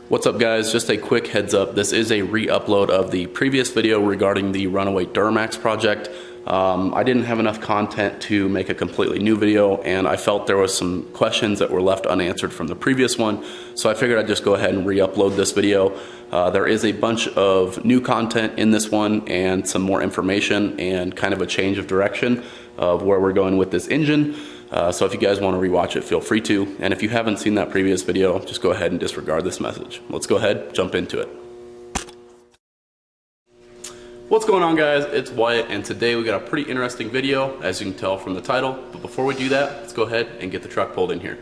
What's up guys, just a quick heads up, this is a re-upload of the previous video regarding the Runaway Duramax project. I didn't have enough content to make a completely new video, and I felt there was some questions that were left unanswered from the previous one, so I figured I'd just go ahead and re-upload this video. There is a bunch of new content in this one and some more information and kind of a change of direction of where we're going with this engine. So if you guys want to rewatch it, feel free to. And if you haven't seen that previous video, just go ahead and disregard this message. Let's go ahead, jump into it. What's going on guys? It's Wyatt, and today we got a pretty interesting video, as you can tell from the title. But before we do that, let's go ahead and get the truck pulled in here.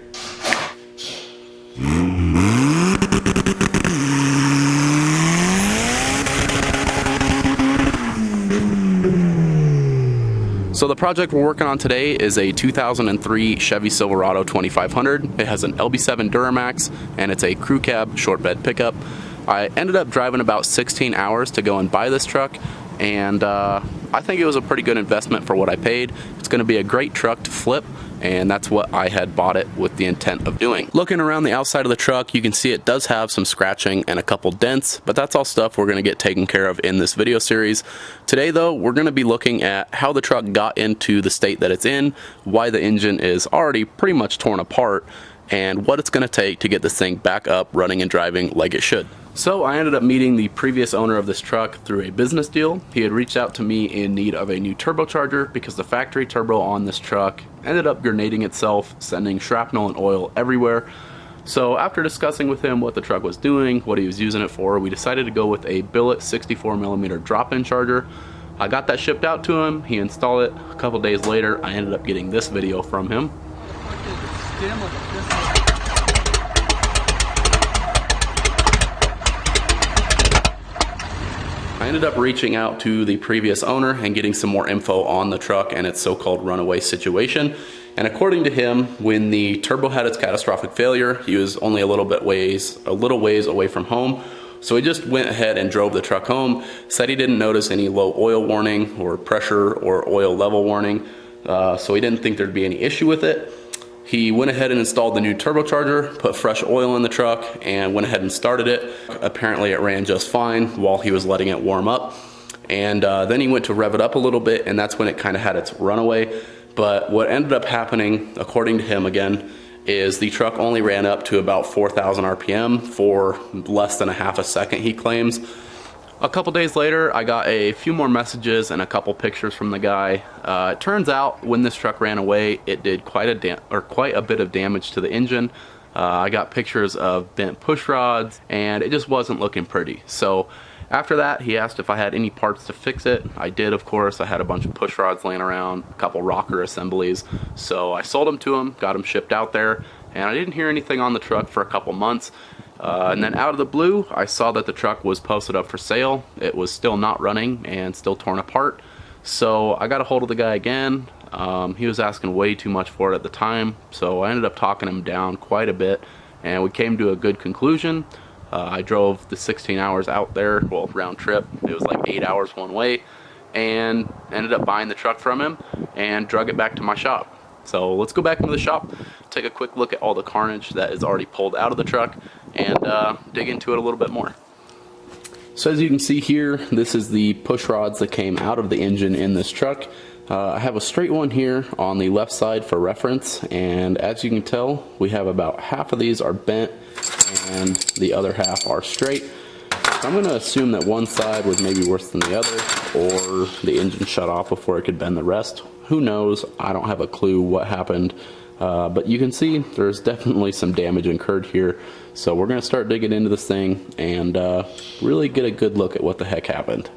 So the project we're working on today is a 2003 Chevy Silverado 2500. It has an LB7 Duramax and it's a crew cab short bed pickup. I ended up driving about 16 hours to go and buy this truck, and I think it was a pretty good investment for what I paid. It's going to be a great truck to flip, and that's what I had bought it with the intent of doing. Looking around the outside of the truck, you can see it does have some scratching and a couple dents, but that's all stuff we're going to get taken care of in this video series. Today though, we're going to be looking at how the truck got into the state that it's in, why the engine is already pretty much torn apart, and what it's going to take to get this thing back up running and driving like it should. So I ended up meeting the previous owner of this truck through a business deal. He had reached out to me in need of a new turbocharger because the factory turbo on this truck ended up grenading itself, sending shrapnel and oil everywhere. So after discussing with him what the truck was doing, what he was using it for, we decided to go with a billet 64mm drop-in charger. I got that shipped out to him, he installed it. A couple days later, I ended up getting this video from him. I ended up reaching out to the previous owner and getting some more info on the truck and its so-called runaway situation. And according to him, when the turbo had its catastrophic failure, he was only a little ways away from home. So he just went ahead and drove the truck home, said he didn't notice any low oil warning or pressure or oil level warning. So he didn't think there'd be any issue with it. He went ahead and installed the new turbocharger, put fresh oil in the truck, and went ahead and started it. Apparently it ran just fine while he was letting it warm up. And then he went to rev it up a little bit, and that's when it kind of had its runaway. But what ended up happening, according to him again, is the truck only ran up to about 4,000 RPM for less than a half a second, he claims. A couple days later, I got a few more messages and a couple pictures from the guy. It turns out when this truck ran away, it did quite a bit of damage to the engine. I got pictures of bent push rods, and it just wasn't looking pretty. So after that, he asked if I had any parts to fix it. I did, of course. I had a bunch of push rods laying around, a couple rocker assemblies. So I sold them to him, got them shipped out there, and I didn't hear anything on the truck for a couple months. And then out of the blue, I saw that the truck was posted up for sale. It was still not running and still torn apart. So I got a hold of the guy again. He was asking way too much for it at the time, so I ended up talking him down quite a bit, and we came to a good conclusion. I drove the 16 hours out there, well, round trip. It was like 8 hours one way, and ended up buying the truck from him and drug it back to my shop. So let's go back into the shop, take a quick look at all the carnage that is already pulled out of the truck, and dig into it a little bit more. So as you can see here, this is the push rods that came out of the engine in this truck. I have a straight one here on the left side for reference, and as you can tell, we have about half of these are bent and the other half are straight. So I'm going to assume that one side was maybe worse than the other, or the engine shut off before it could bend the rest. Who knows? I don't have a clue what happened. But you can see there's definitely some damage incurred here. So we're going to start digging into this thing and really get a good look at what the heck happened.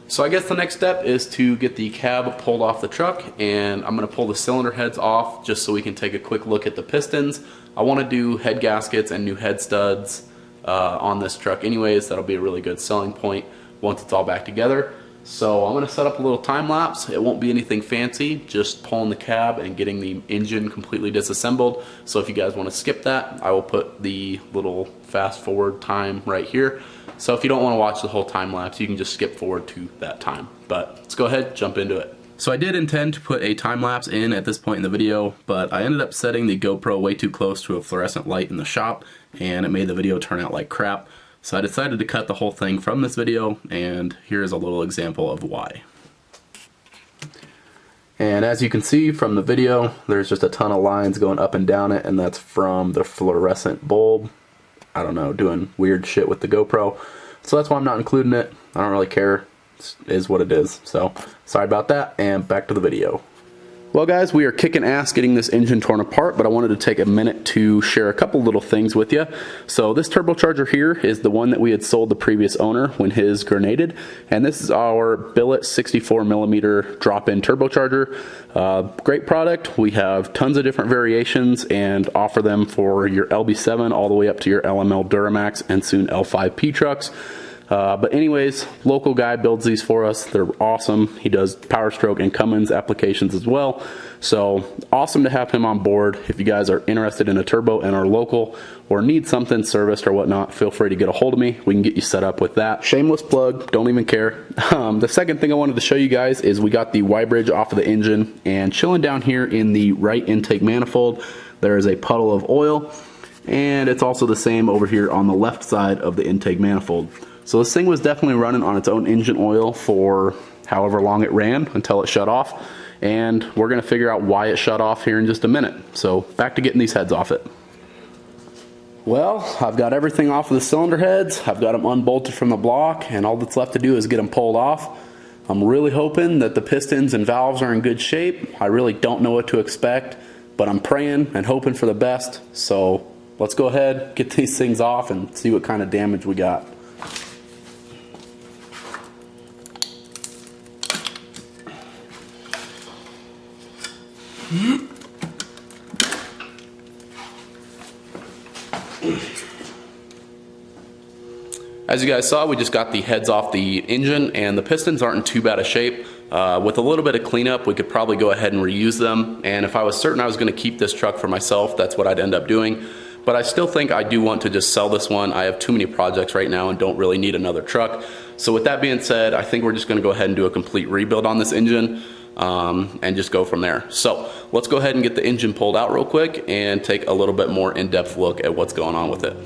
So I guess the next step is to get the cab pulled off the truck, and I'm going to pull the cylinder heads off just so we can take a quick look at the pistons. I want to do head gaskets and new head studs on this truck anyways. That'll be a really good selling point once it's all back together. So I'm going to set up a little time lapse. It won't be anything fancy, just pulling the cab and getting the engine completely disassembled. So if you guys want to skip that, I will put the little fast forward time right here. So if you don't want to watch the whole time lapse, you can just skip forward to that time. But let's go ahead, jump into it. So I did intend to put a time lapse in at this point in the video, but I ended up setting the GoPro way too close to a fluorescent light in the shop, and it made the video turn out like crap. So I decided to cut the whole thing from this video, and here's a little example of why. And as you can see from the video, there's just a ton of lines going up and down it, and that's from the fluorescent bulb. I don't know, doing weird shit with the GoPro. So that's why I'm not including it. I don't really care. It is what it is. So sorry about that, and back to the video. Well guys, we are kicking ass getting this engine torn apart, but I wanted to take a minute to share a couple little things with you. So this turbocharger here is the one that we had sold the previous owner when his grenaded, and this is our billet 64mm drop-in turbocharger. Great product. We have tons of different variations and offer them for your LB7 all the way up to your LML Duramax and soon L5P trucks. But anyways, local guy builds these for us. They're awesome. He does Power Stroke and Cummins applications as well. So awesome to have him on board. If you guys are interested in a turbo and are local or need something serviced or whatnot, feel free to get a hold of me. We can get you set up with that. Shameless plug, don't even care. The second thing I wanted to show you guys is we got the Y bridge off of the engine, and chilling down here in the right intake manifold, there is a puddle of oil, and it's also the same over here on the left side of the intake manifold. So this thing was definitely running on its own engine oil for however long it ran until it shut off, and we're going to figure out why it shut off here in just a minute. So back to getting these heads off it. Well, I've got everything off of the cylinder heads. I've got them unbolted from the block, and all that's left to do is get them pulled off. I'm really hoping that the pistons and valves are in good shape. I really don't know what to expect, but I'm praying and hoping for the best. So let's go ahead, get these things off and see what kind of damage we got. As you guys saw, we just got the heads off the engine, and the pistons aren't in too bad a shape. With a little bit of cleanup, we could probably go ahead and reuse them, and if I was certain I was going to keep this truck for myself, that's what I'd end up doing. But I still think I do want to just sell this one. I have too many projects right now and don't really need another truck. So with that being said, I think we're just going to go ahead and do a complete rebuild on this engine. And just go from there. So let's go ahead and get the engine pulled out real quick and take a little bit more in-depth look at what's going on with it.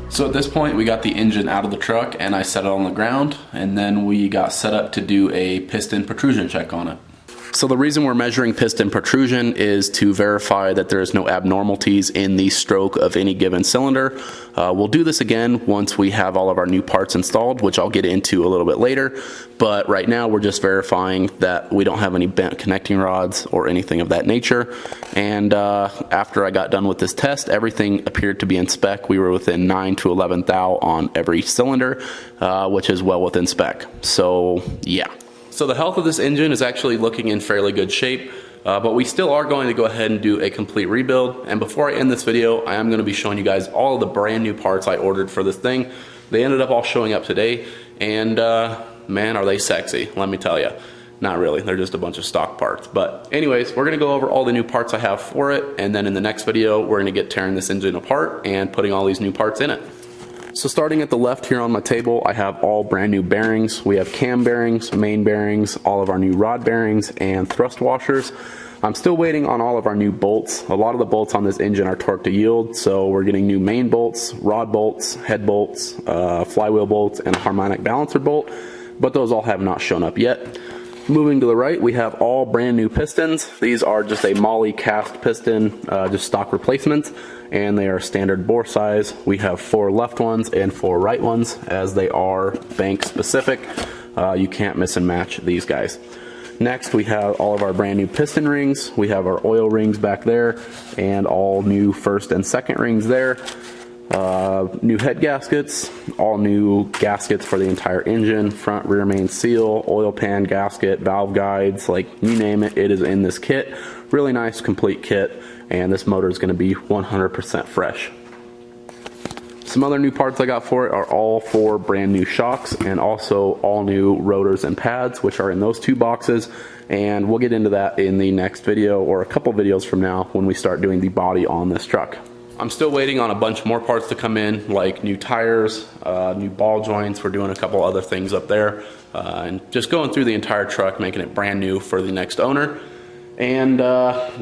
So at this point we got the engine out of the truck and I set it on the ground, and then we got set up to do a piston protrusion check on it. So the reason we're measuring piston protrusion is to verify that there is no abnormalities in the stroke of any given cylinder. We'll do this again once we have all of our new parts installed, which I'll get into a little bit later. But right now we're just verifying that we don't have any bent connecting rods or anything of that nature. And after I got done with this test, everything appeared to be in spec. We were within 9 to 11 thou on every cylinder, which is well within spec. So yeah. So the health of this engine is actually looking in fairly good shape, but we still are going to go ahead and do a complete rebuild. And before I end this video, I am going to be showing you guys all of the brand new parts I ordered for this thing. They ended up all showing up today, and man, are they sexy, let me tell you. Not really, they're just a bunch of stock parts. But anyways, we're going to go over all the new parts I have for it, and then in the next video, we're going to get tearing this engine apart and putting all these new parts in it. So starting at the left here on my table, I have all brand new bearings. We have cam bearings, main bearings, all of our new rod bearings, and thrust washers. I'm still waiting on all of our new bolts. A lot of the bolts on this engine are torque to yield, so we're getting new main bolts, rod bolts, head bolts, flywheel bolts, and a harmonic balancer bolt, but those all have not shown up yet. Moving to the right, we have all brand new pistons. These are just a Molle cast piston, just stock replacements, and they are standard bore size. We have 4 left ones and 4 right ones, as they are bank specific. You can't miss and match these guys. Next, we have all of our brand new piston rings. We have our oil rings back there, and all new first and second rings there. New head gaskets, all new gaskets for the entire engine, front rear main seal, oil pan gasket, valve guides, like you name it, it is in this kit. Really nice complete kit, and this motor is going to be 100% fresh. Some other new parts I got for it are all 4 brand new shocks, and also all new rotors and pads, which are in those 2 boxes, and we'll get into that in the next video or a couple videos from now when we start doing the body on this truck. I'm still waiting on a bunch more parts to come in, like new tires, new ball joints. We're doing a couple other things up there, and just going through the entire truck, making it brand new for the next owner. And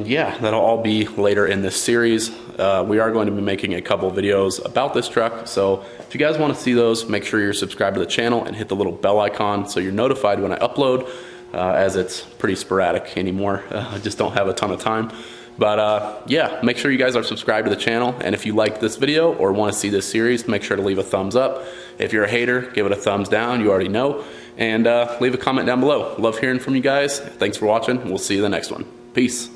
yeah, that'll all be later in this series. We are going to be making a couple videos about this truck, so if you guys want to see those, make sure you're subscribed to the channel and hit the little bell icon so you're notified when I upload, as it's pretty sporadic anymore. I just don't have a ton of time. But yeah, make sure you guys are subscribed to the channel, and if you like this video or want to see this series, make sure to leave a thumbs up. If you're a hater, give it a thumbs down, you already know, and leave a comment down below. Love hearing from you guys. Thanks for watching. We'll see you in the next one. Peace.